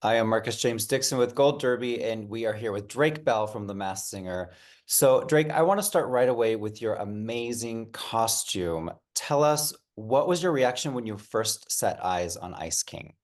I am Marcus James Dixon with Gold Derby, and we are here with Drake Bell from The Masked Singer. So, Drake, I want to start right away with your amazing costume. Tell us, what was your reaction when you first set eyes on Ice King?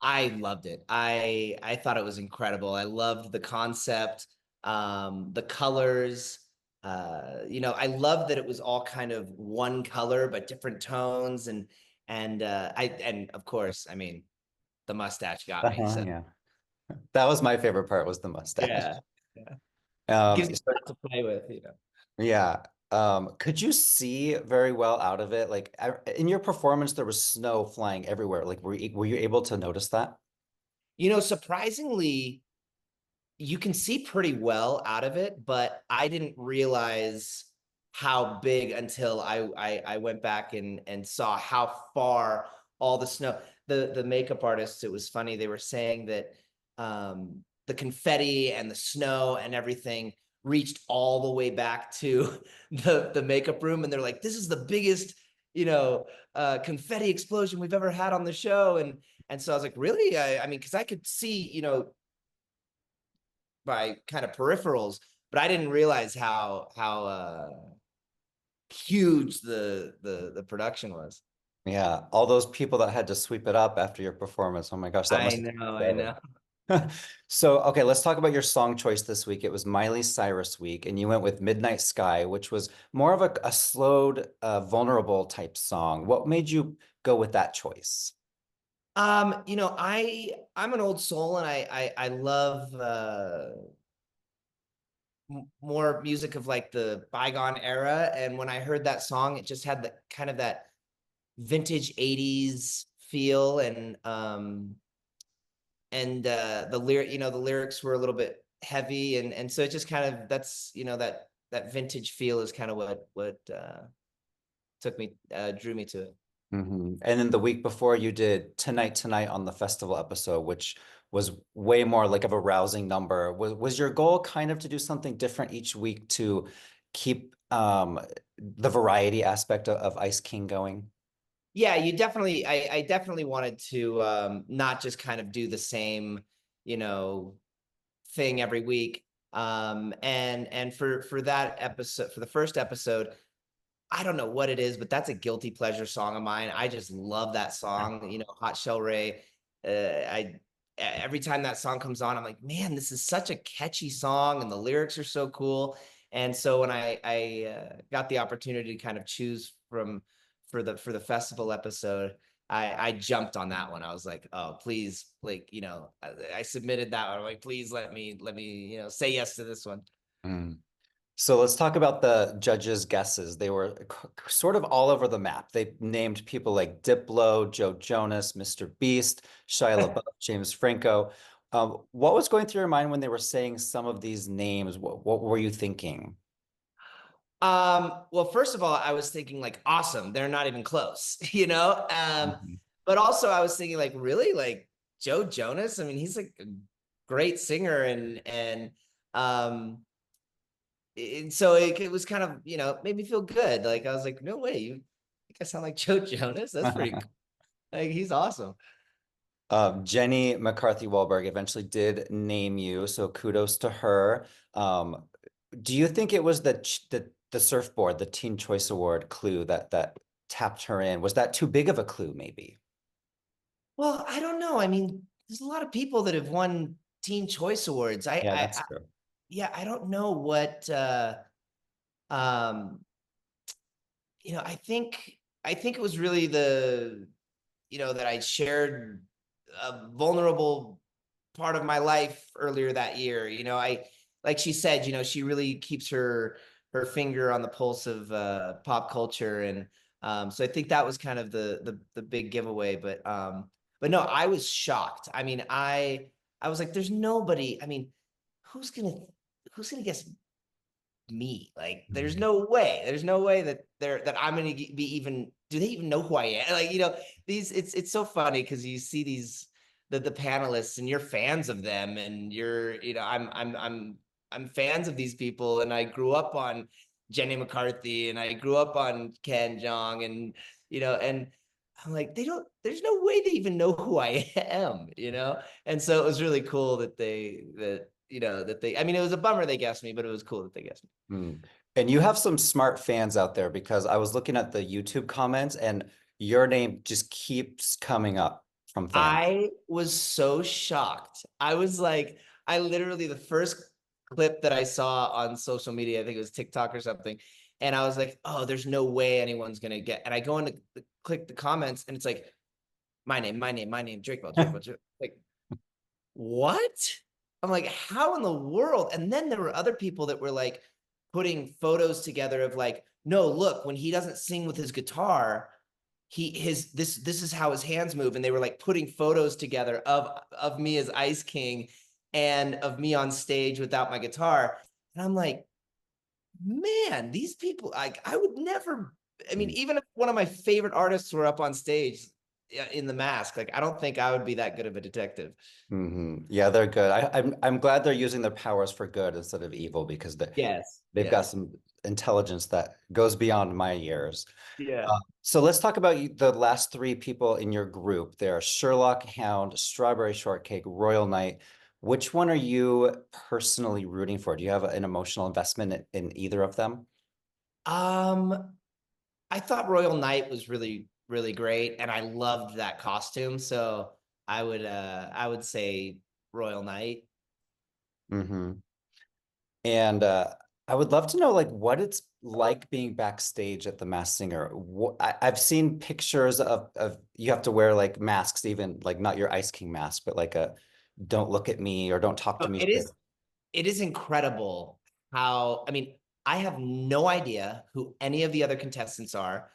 I loved it. I thought it was incredible. I loved the concept, the colors. I love that it was all kind of one color but different tones, and of course, I mean, the mustache got me. So Yeah. That was my favorite part was the mustache. yeah, yeah. Gives you So, a lot to play with. yeah. Could you see very well out of it? Like in your performance, there was snow flying everywhere. Like, were you able to notice that? Surprisingly, you can see pretty well out of it, but I didn't realize how big until I went back and saw how far all the snow. The makeup artists, it was funny. They were saying that the confetti and the snow and everything reached all the way back to the makeup room, and they're like, "This is the biggest." Confetti explosion we've ever had on the show, and so I was like, really? I mean, because I could see, by kind of peripherals, but I didn't realize how huge the production was. Yeah, all those people that had to sweep it up after your performance. Oh my gosh, that I must know, I have know. been. So, okay, let's talk about your song choice this week. It was Miley Cyrus week, and you went with Midnight Sky, which was more of a slowed, vulnerable type song. What made you go with that choice? I'm an old soul, and I love more music of like the bygone era. And when I heard that song, it just had the kind of that vintage 80s feel, and the lyrics were a little bit heavy, and so it just kind of that's that vintage feel is kind of what took me drew me to it. And then the week before, you did Tonight Tonight on the festival episode, which was way more like of a rousing number. Was your goal kind of to do something different each week to keep the variety aspect of Ice King going? Yeah, you definitely I definitely wanted to not just kind of do the same you know thing every week. And for that episode, for the first episode, I don't know what it is, but that's a guilty pleasure song of mine. I just love that song, Hot Shell Ray. I Every time that song comes on, I'm like, man, this is such a catchy song, and the lyrics are so cool. And so when I got the opportunity to kind of choose from for the festival episode, I jumped on that one. I was like, oh, please, like, I submitted that one. I'm like, please let me say yes to this one. Mm. So let's talk about the judges' guesses. They were sort of all over the map. They named people like Diplo, Joe Jonas, Mr. Beast, Shia LaBeouf, James Franco. What was going through your mind when they were saying some of these names? What were you thinking? Well, first of all, I was thinking like, awesome, they're not even close, Mhm. but also I was thinking like, really, like Joe Jonas. I mean, he's like a great singer, and so it was kind of made me feel good. Like I was like, no way, you think I sound like Joe Jonas? That's pretty cool. Like he's awesome. Jenny McCarthy Wahlberg eventually did name you, so kudos to her. Do you think it was the surfboard, the Teen Choice Award clue that tapped her in? Was that too big of a clue, maybe? Well, I don't know. I mean, there's a lot of people that have won Teen Choice Awards. Yeah, that's true. Yeah, I don't know what um I think it was really that I shared a vulnerable part of my life earlier that year. I like she said, she really keeps her finger on the pulse of pop culture, and so I think that was kind of the big giveaway. But no, I was shocked. I mean, I was like, there's nobody. I mean, who's gonna who's gonna guess me? Like, there's Mhm. no way. There's no way that I'm gonna be even. Do they even know who I am? Like, these. It's so funny because you see these the panelists, and you're fans of them, and I'm fans of these people, and I grew up on Jenny McCarthy, and I grew up on Ken Jong, and you know, and I'm like, there's no way they even know who I am, you know? And so it was really cool that I mean, it was a bummer they guessed me, but it was cool that they guessed me. Mm. And you have some smart fans out there because I was looking at the YouTube comments and your name just keeps coming up from fans. I was so shocked. I was like, I literally, the first clip that I saw on social media, I think it was TikTok or something, and I was like, oh, there's no way anyone's gonna get. And I go in to click the comments, and it's like, my name, Drake Bell, Drake. Like, what? I'm like, how in the world? And then there were other people that were like putting photos together of like, no, look, when he doesn't sing with his guitar, this is how his hands move. And they were like putting photos together of me as Ice King and of me on stage without my guitar. And I'm like, man, these people, like, I would never, I mean, even if one of my favorite artists were up on stage in the mask, like, I don't think I would be that good of a detective. Yeah, they're good. I'm glad they're using their powers for good instead of evil because Yes, they've got yes. some intelligence that goes beyond my years. Yeah. So let's talk about the last three people in your group. They're Sherlock, Hound, Strawberry Shortcake, Royal Knight. Which one are you personally rooting for? Do you have an emotional investment in either of them? Um, I thought Royal Knight was really, really great, and I loved that costume. So I would say Royal Knight. Hmm. And I would love to know like what it's like being backstage at the Masked Singer. I've seen pictures of you have to wear like masks, even like not your Ice King mask, but like a "Don't look at me" or "Don't talk to Oh, me" it shirt. is it is incredible how, I mean, I have no idea who any of the other contestants are.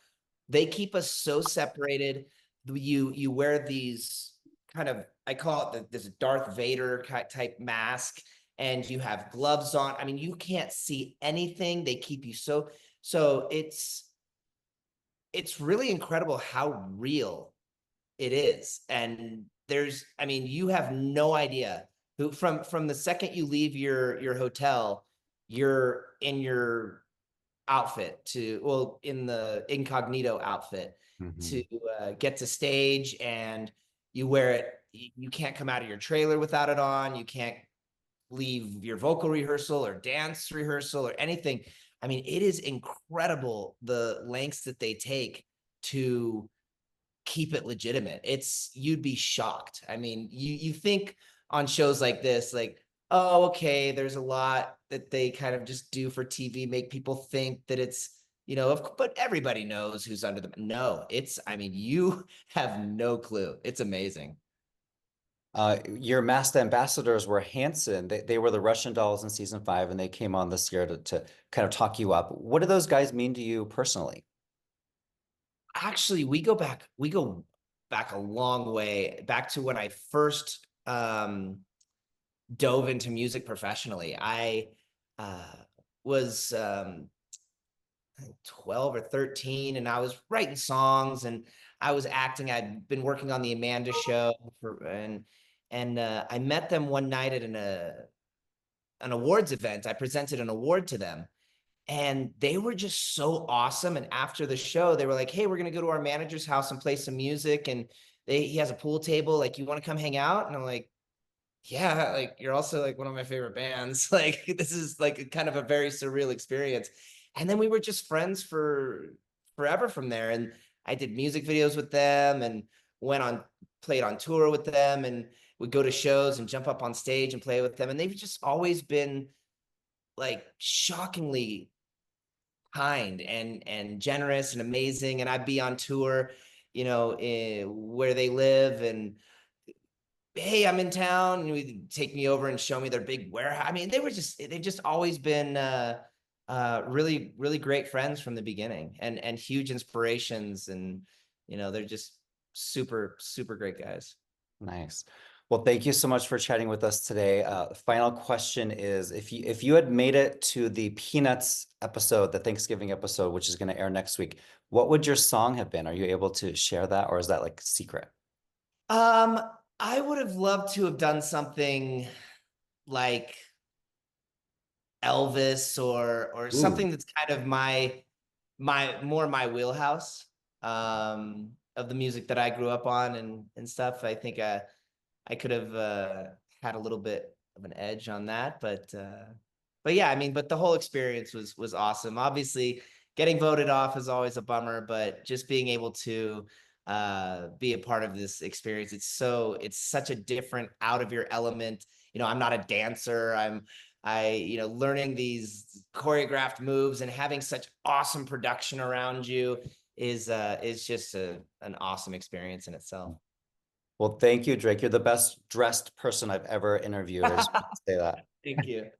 They keep us so separated. You wear these kind of, I call it this Darth Vader type mask, and you have gloves on. I mean, you can't see anything. They keep you so it's really incredible how real it is. And I mean, you have no idea who from the second you leave your hotel, you're in your outfit to, well, in the incognito outfit to Mhm. get to stage, and you wear it. You can't come out of your trailer without it on. You can't leave your vocal rehearsal or dance rehearsal or anything. I mean, it is incredible the lengths that they take to keep it legitimate. You'd be shocked. I mean, you think on shows like this, like, oh, okay, there's a lot that they kind of just do for TV, make people think that it's, but everybody knows who's under them. No, I mean, you have no clue. It's amazing. Your masked ambassadors were Hanson. They were the Russian dolls in season 5, and they came on this year to kind of talk you up. What do those guys mean to you personally? Actually, we go back a long way, back to when I first dove into music professionally. I uh, was 12 or 13, and I was writing songs, and I was acting. I'd been working on the Amanda show and I met them one night at an awards event. I presented an award to them, and they were just so awesome. And after the show, they were like, "Hey, we're gonna go to our manager's house and play some music, and he has a pool table. Like, you want to come hang out?" And I'm like, yeah, like, you're also like one of my favorite bands. Like, this is like kind of a very surreal experience. And then we were just friends for forever from there. And I did music videos with them and played on tour with them, and would go to shows and jump up on stage and play with them. And they've just always been like shockingly kind and generous and amazing. And I'd be on tour, where they live, and hey, I'm in town, and would take me over and show me their big warehouse. I mean, they've just always been really, really great friends from the beginning, and huge inspirations. And they're just super, super great guys. Nice. Well, thank you so much for chatting with us today. The final question is, if you had made it to the Peanuts episode, the Thanksgiving episode, which is going to air next week, what would your song have been? Are you able to share that, or is that like secret? Um, I would have loved to have done something like Elvis or Ooh. something that's kind of my wheelhouse. of the music that I grew up on and stuff. I think I could have had a little bit of an edge on that, but yeah, I mean, but the whole experience was awesome. Obviously, getting voted off is always a bummer, but just being able to be a part of this experience, it's such a different, out of your element. You know, I'm not a dancer. Learning these choreographed moves and having such awesome production around you is just an awesome experience in itself. Well, thank you, Drake. You're the best dressed person I've ever interviewed. I just want to say that. Thank you.